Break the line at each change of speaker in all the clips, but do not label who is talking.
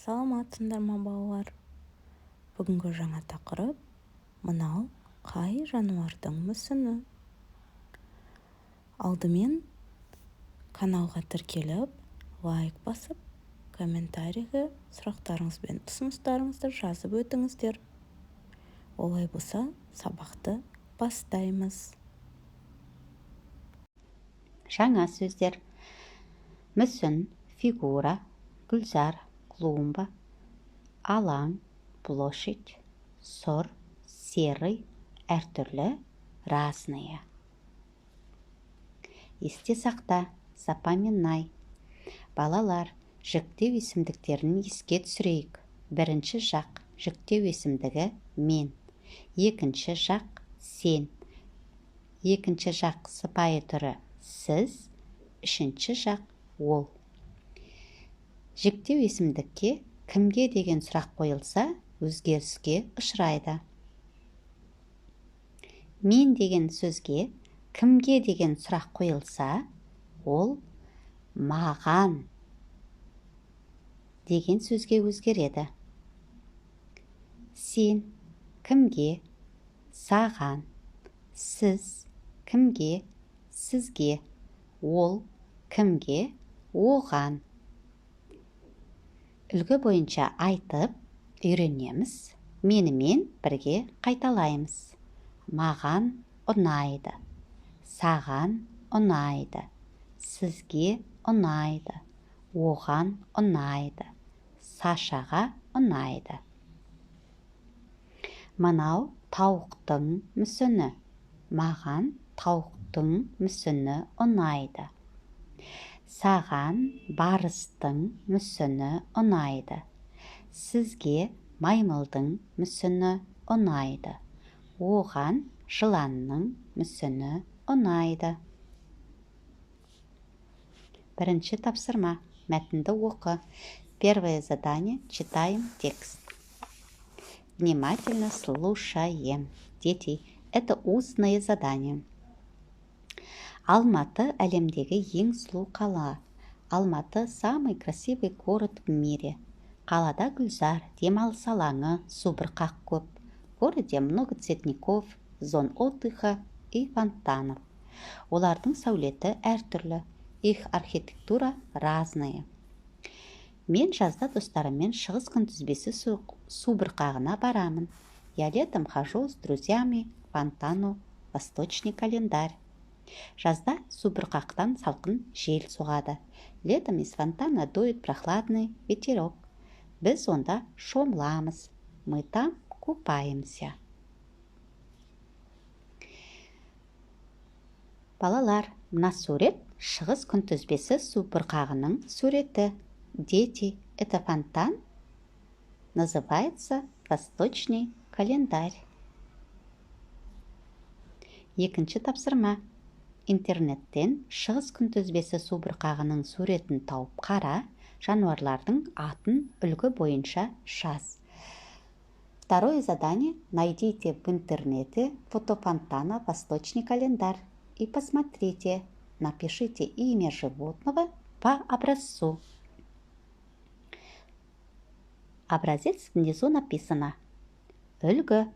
Саламатсыңдар ма балалар? Бүгінгі жаңа тақырып мынау қай жануардың мүсіні? Алдымен каналға тіркеліп, лайк басып, комментарийге сұрақтарыңыз бен ұсыныстарыңызды жазып өтіңіздер. Олай болса, сабақты бастаймыз.
Жаңа сөздер: мүсін, фигура, гүлзар, клумба, алаң, площадь, сұр, серый, әртүрлі, разные. Есте сақта, запоминай. Балалар, жіктеу есімдіктерін еске түсірейік. Бірінші жақ жіктеу есімдігі мен, екінші жақ сен, екінші жақ сыпайы түрі сіз, үшінші жақ ол. Жіктеу есімдікке кімге деген сұрақ қойылса, өзгеріске ұшырайды. Мен деген сөзге кімге деген сұрақ қойылса, ол маған деген сөзге өзгереді. Сен кімге, саған, сіз кімге, сізге, ол кімге, оған. Үлгі бойынша айтып үйренеміз, менімен бірге қайталаймыз. Маған ұнайды, саған ұнайды, сізге ұнайды, оған ұнайды, Сашаға ұнайды. Мынау тауықтың мүсіні. Маған тауықтың мүсіні ұнайды. Саған барыстың мүсіні ұнайды. Сізге маймылдың мүсіні ұнайды. Оған жыланның мүсіні ұнайды. Бірінші тапсырма. Мәтінді оқы. Первое задание. Читаем текст. Внимательно слушаем. Дети, это устное задание. Алматы әлемдегі ең сұлу қала. Алматы самый красивый город в мире. Қалада гүлзар, демалыс алаңы, субұрқақ көп. В городе много цветников, зон отдыха и фонтанов. Олардың сәулеті әртүрлі. Их архитектура разные. Мен жазда достарыммен шығыс күнтізбесі субұрқағына барамын. Я летом хожу с друзьями к фонтану Восточный календарь. Жазда субұрқақтан салқын жел соғады. Летом из фонтана дует прохладный ветерок. Біз онда шомыламыз. Мы там купаемся. Балалар, мына сурет шығыс күнтізбесі субұрқағының суреті. Дети, это фонтан называется Восточный календарь. Екінші тапсырма. Интернеттен шығыс күнтізбесі субұрқағының суретін тауып қара, жануарлардың атын үлгі бойынша жаз. Второе задание. Найдите в интернете фото фонтана Восточный календарь и посмотрите. Напишите имя животного по образцу. Образец внизу написано. Үлгі.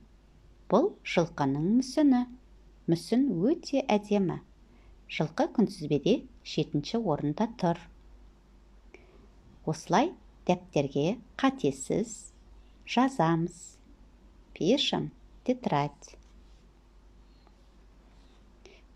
Бұл жылқының мүсіні. Мүсін өте әдемі. Жылқы күнтізбеде 7-ші орында тұр. Осылай дәптерге қатесіз жазамыз. Пишем тетрадь.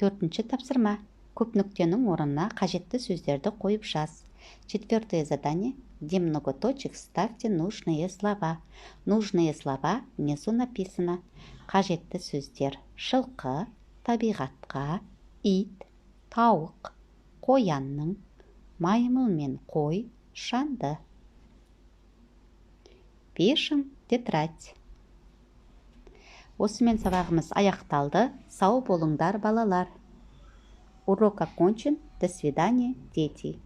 4-ші тапсырма. Көп нүктенің орнына қажетті сөздерді қойып жаз. 4-е задание. Где много точек, ставьте нужные слова. Нужные слова внизу написано. Қажетті сөздер: жылқы, табиғатқа, ит, тауық, қоянның, маймыл мен қой, шаңды. Пишем тетрадь. Осымен сабағымыз аяқталды. Сау болыңдар, балалар. Урок окончен. До свидания, дети.